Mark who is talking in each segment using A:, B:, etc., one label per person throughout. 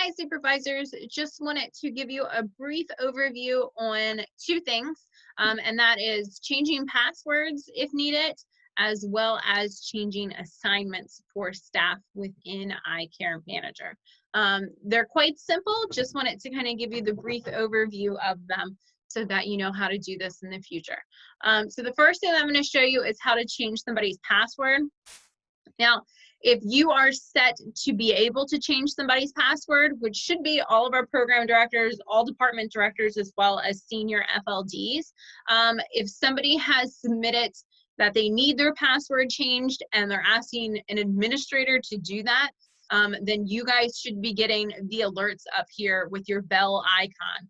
A: Hi, supervisors. Just wanted to give you a brief overview on two things, and that is changing passwords if needed, as well as changing assignments for staff within iCare Manager. They're quite simple. Just wanted to kind of give you the brief overview of them so that you know how to do this in the future. So the first thing I'm going to show you is how to change somebody's password. Now, if you are set to be able to change somebody's password, which should be all of our program directors, all department directors, as well as senior FLDs, if somebody has submitted that they need their password changed and they're asking an administrator to do that, then you guys should be getting the alerts up here with your bell icon.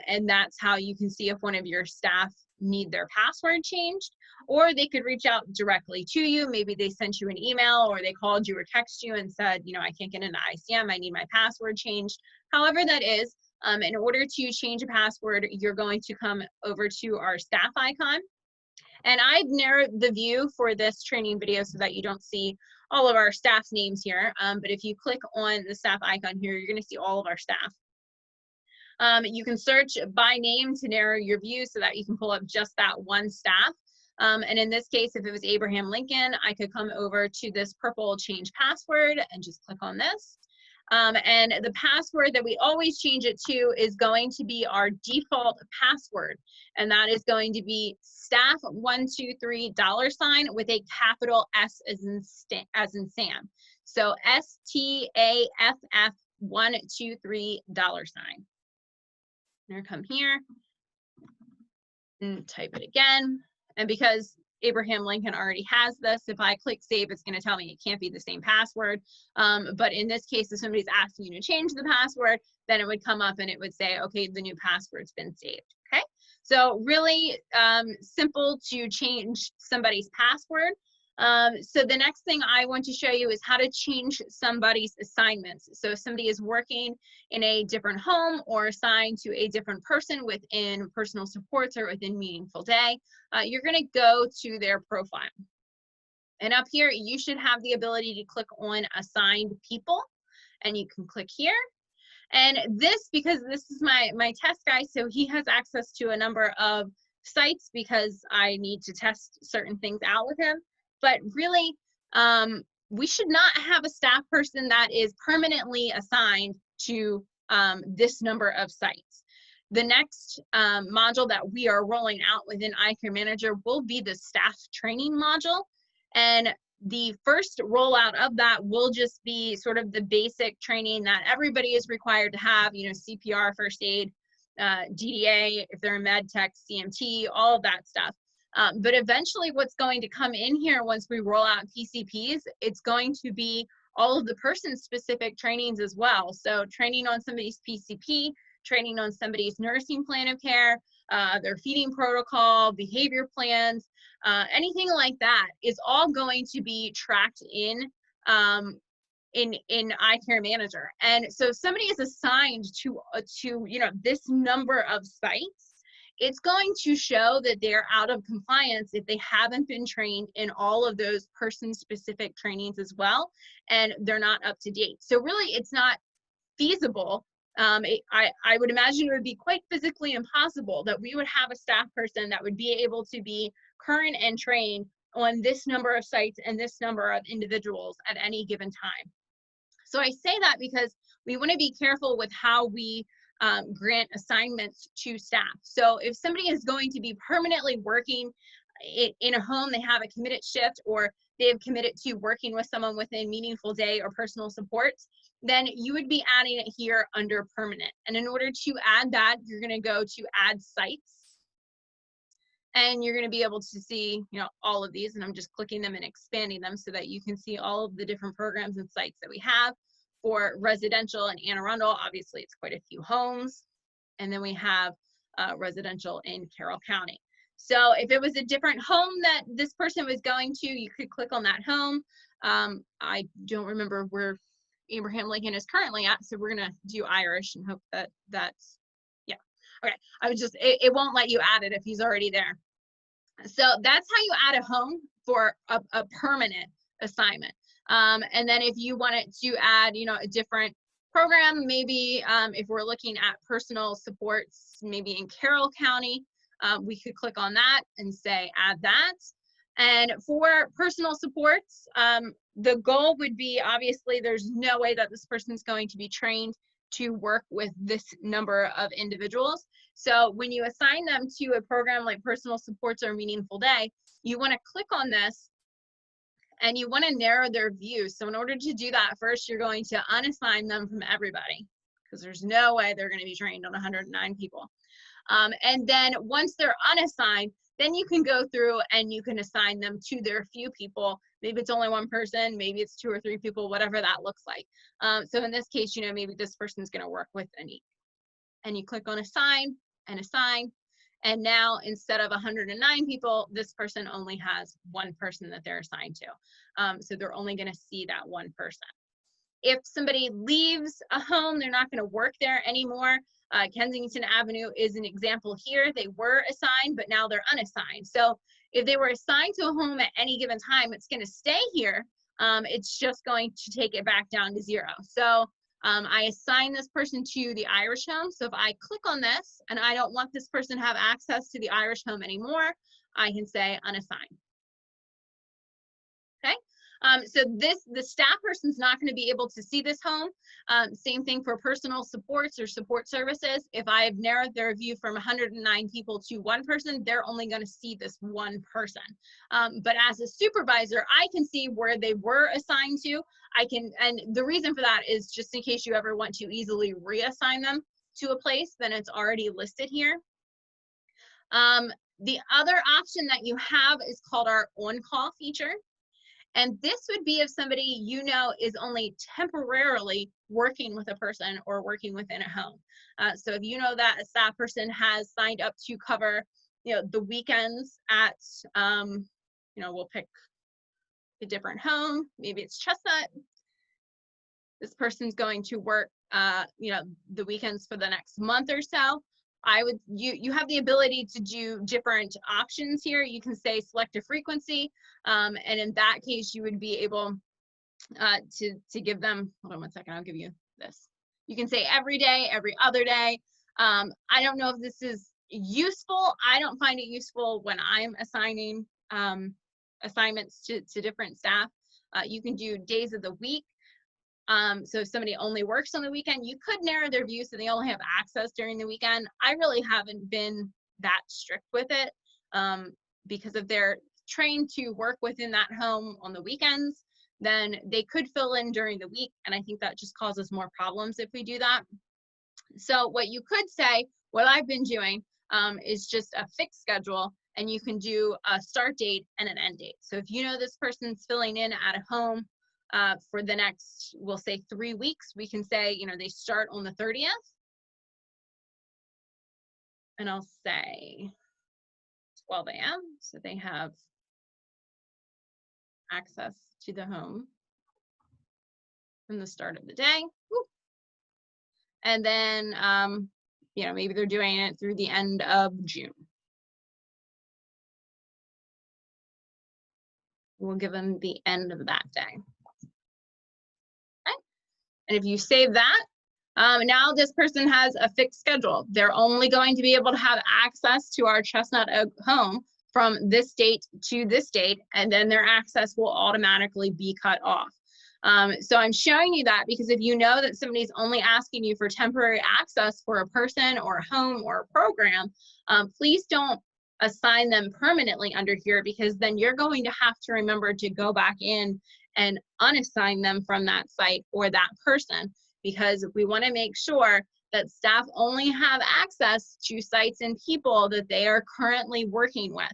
A: And that's how you can see if one of your staff need their password changed, or they could reach out directly to you. Maybe they sent you an email or they called you or text you and said, you know, I can't get into ICM, I need my password changed. However that is, in order to change a password, you're going to come over to our staff icon. And I've narrowed the view for this training video so that you don't see all of our staff names here. But if you click on the staff icon here, you're going to see all of our staff. You can search by name to narrow your view so that you can pull up just that one staff. And in this case, if it was Abraham Lincoln, I could come over to this purple change password and just click on this. And the password that we always change it to is going to be our default password. And that is going to be staff123$ with a capital S as in Sam. So STAFF123$. I'm gonna come here and type it again. And because Abraham Lincoln already has this, if I click save, it's gonna tell me it can't be the same password. But in this case, if somebody's asking you to change the password, then it would come up and it would say, okay, the new password's been saved, okay? So really simple to change somebody's password. So the next thing I want to show you is how to change somebody's assignments. So if somebody is working in a different home or assigned to a different person within personal supports or within Meaningful Day, you're going to go to their profile. And up here, you should have the ability to click on assigned people, and you can click here. And this, because this is my test guy, so he has access to a number of sites because I need to test certain things out with him. But really, we should not have a staff person that is permanently assigned to this number of sites. The next module that we are rolling out within iCare Manager will be the staff training module. And the first rollout of that will just be sort of the basic training that everybody is required to have, you know, CPR, first aid, DDA, if they're in med tech, CMT, all of that stuff. But eventually what's going to come in here once we roll out PCPs, it's going to be all of the person-specific trainings as well. So training on somebody's PCP, training on somebody's nursing plan of care, their feeding protocol, behavior plans, anything like that is all going to be tracked in iCare Manager. And so if somebody is assigned to you know, this number of sites, it's going to show that they're out of compliance if they haven't been trained in all of those person-specific trainings as well, and they're not up to date. So really, it's not feasible. I would imagine it would be quite physically impossible that we would have a staff person that would be able to be current and trained on this number of sites and this number of individuals at any given time. So I say that because we want to be careful with how we grant assignments to staff. So if somebody is going to be permanently working in a home, they have a committed shift, or they have committed to working with someone within Meaningful Day or personal supports, then you would be adding it here under permanent. And in order to add that, you're going to go to add sites, and you're going to be able to see, you know, all of these, and I'm just clicking them and expanding them so that you can see all of the different programs and sites that we have. For residential in Anne Arundel, obviously it's quite a few homes. And then we have residential in Carroll County. So if it was a different home that this person was going to, you could click on that home. I don't remember where Abraham Lincoln is currently at, so we're gonna do Irish and hope that that's, yeah. Okay, I would just, it won't let you add it if he's already there. So that's how you add a home for a permanent assignment. And then if you wanted to add, you know, a different program, maybe if we're looking at personal supports, maybe in Carroll County, we could click on that and say add that. And for personal supports, the goal would be, obviously, there's no way that this person's going to be trained to work with this number of individuals. So when you assign them to a program like Personal Supports or Meaningful Day, you want to click on this and you want to narrow their view. So in order to do that, first you're going to unassign them from everybody, because there's no way they're going to be trained on 109 people. And then once they're unassigned, then you can go through and you can assign them to their few people. Maybe it's only one person, maybe it's 2 or 3 people, whatever that looks like. So in this case, you know, maybe this person's going to work with Anik. And you click on assign and assign. And now instead of 109 people, this person only has 1 person that they're assigned to. So they're only going to see that 1 person. If somebody leaves a home, they're not going to work there anymore. Kensington Avenue is an example here. They were assigned, but now they're unassigned. So if they were assigned to a home at any given time, it's going to stay here. It's just going to take it back down to 0. So I assign this person to the Irish home. So if I click on this and I don't want this person to have access to the Irish home anymore, I can say unassigned. Okay. So the staff person's not going to be able to see this home. Same thing for personal supports or support services. If I have narrowed their view from 109 people to 1 person, they're only going to see this 1 person. But as a supervisor, I can see where they were assigned to. And the reason for that is just in case you ever want to easily reassign them to a place, then it's already listed here. The other option that you have is called our on-call feature. And this would be if somebody you know is only temporarily working with a person or working within a home. So if you know that a staff person has signed up to cover, you know, the weekends at, you know, we'll pick a different home. Maybe it's Chestnut. This person's going to work, you know, the weekends for the next month or so. You have the ability to do different options here. You can say select a frequency, and in that case, you would be able to give them, hold on 1 second, I'll give you this. You can say every day, every other day. I don't know if this is useful. I don't find it useful when I'm assigning assignments to different staff. You can do days of the week. So if somebody only works on the weekend, you could narrow their view so they only have access during the weekend. I really haven't been that strict with it, because if they're trained to work within that home on the weekends, then they could fill in during the week. And I think that just causes more problems if we do that. So what you could say, what I've been doing, is just a fixed schedule, and you can do a start date and an end date. So if you know this person's filling in at a home for the next, we'll say 3 weeks, we can say, you know, they start on the 30th. And I'll say 12 a.m. So they have access to the home from the start of the day. Woo. And then, you know, maybe they're doing it through the end of June. We'll give them the end of that day. And if you save that, now this person has a fixed schedule. They're only going to be able to have access to our Chestnut Oak home from this date to this date, and then their access will automatically be cut off. So I'm showing you that because if you know that somebody's only asking you for temporary access for a person or a home or a program, please don't assign them permanently under here, because then you're going to have to remember to go back in and unassign them from that site or that person, because we want to make sure that staff only have access to sites and people that they are currently working with.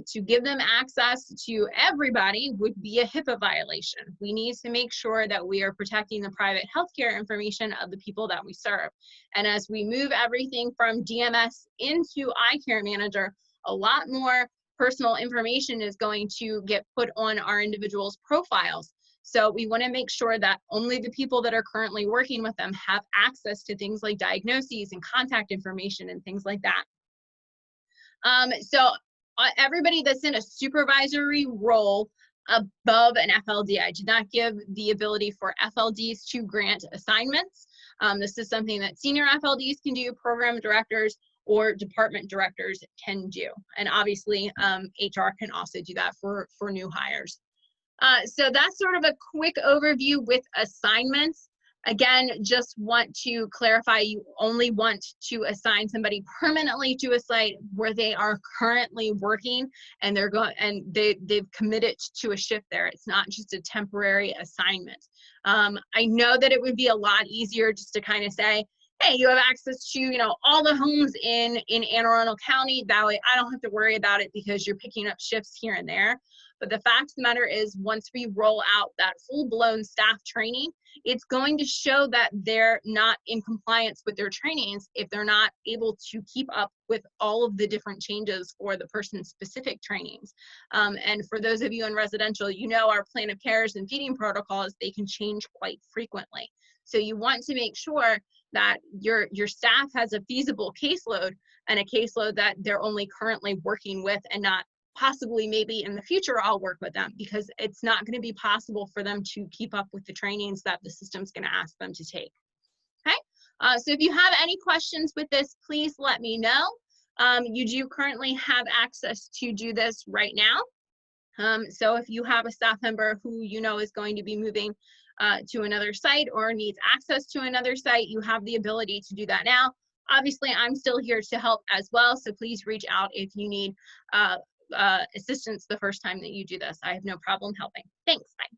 A: To give them access to everybody would be a HIPAA violation. We need to make sure that we are protecting the private healthcare information of the people that we serve. And as we move everything from DMS into iCare Manager, a lot more personal information is going to get put on our individuals' profiles. So we want to make sure that only the people that are currently working with them have access to things like diagnoses and contact information and things like that. So everybody that's in a supervisory role above an FLD. I did not give the ability for FLDs to grant assignments. This is something that senior FLDs can do, program directors or department directors can do. And obviously, HR can also do that for new hires. So that's sort of a quick overview with assignments. Again, just want to clarify, you only want to assign somebody permanently to a site where they are currently working and they've committed to a shift there. It's not just a temporary assignment. I know that it would be a lot easier just to kind of say, hey, you have access to, you know, all the homes in Anne Arundel County. That way I don't have to worry about it because you're picking up shifts here and there. But the fact of the matter is, once we roll out that full-blown staff training, it's going to show that they're not in compliance with their trainings if they're not able to keep up with all of the different changes for the person's specific trainings. And for those of you in residential, you know our plan of cares and feeding protocols, they can change quite frequently. So you want to make sure that your staff has a feasible caseload and a caseload that they're only currently working with, and not possibly maybe in the future I'll work with them, because it's not going to be possible for them to keep up with the trainings that the system's going to ask them to take. Okay, so if you have any questions with this, please let me know. You do currently have access to do this right now. So if you have a staff member who you know is going to be moving to another site or needs access to another site, you have the ability to do that now. Obviously, I'm still here to help as well, so please reach out if you need assistance the first time that you do this. I have no problem helping. Thanks. Bye.